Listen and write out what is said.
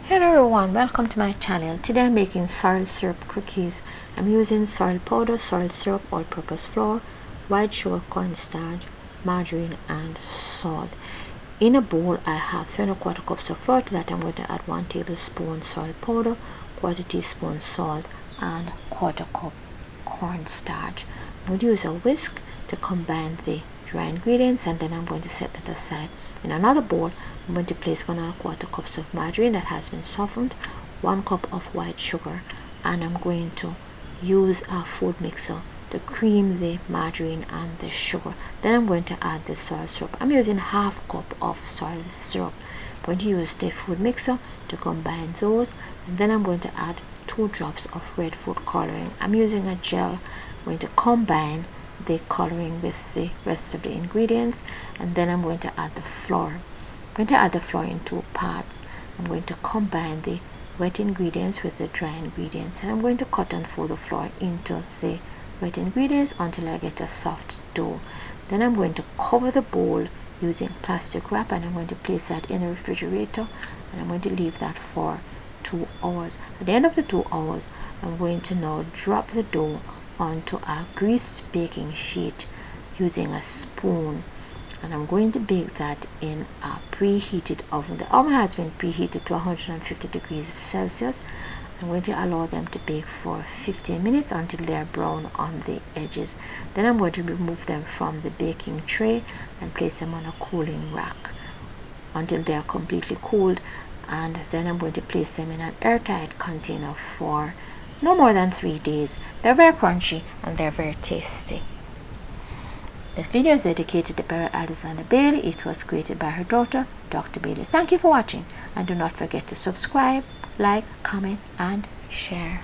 Hello everyone, welcome to my channel. Today I'm making sorrel syrup cookies. I'm using sorrel powder, sorrel syrup, all-purpose flour, white sugar, cornstarch, margarine and salt. In a bowl I have 3¼ cups of flour. To that I'm going to add 1 tablespoon sorrel powder, 1/4 teaspoon salt and 1/4 cup cornstarch. I'm going to use a whisk to combine the dry ingredients, and then I'm going to set that aside. In another bowl I'm going to place 1¼ cups of margarine that has been softened, 1 cup of white sugar, and I'm going to use a food mixer to cream the margarine and the sugar. Then I'm going to add the sorrel syrup. I'm using 1/2 cup of sorrel syrup. I'm going to use the food mixer to combine those, and then I'm going to add 2 drops of red food coloring. I'm using a gel. I'm going to combine the coloring with the rest of the ingredients, and then I'm going to add the flour. I'm going to add the flour in 2 parts. I'm going to combine the wet ingredients with the dry ingredients, and I'm going to cut and fold the flour into the wet ingredients until I get a soft dough. Then I'm going to cover the bowl using plastic wrap, and I'm going to place that in the refrigerator, and I'm going to leave that for 2 hours. At the end of the 2 hours I'm going to now drop the dough onto a greased baking sheet using a spoon, and I'm going to bake that in a preheated oven. The oven has been preheated to 150 degrees Celsius. I'm going to allow them to bake for 15 minutes until they are brown on the edges. Then I'm going to remove them from the baking tray and place them on a cooling rack until they are completely cooled, and then I'm going to place them in an airtight container for no more than 3 days. They're very crunchy and they're very tasty. This video is dedicated to Barrel Alexander Baillie. It was created by her daughter, Dr. Baillie. Thank you for watching, and do not forget to subscribe, like, comment and share.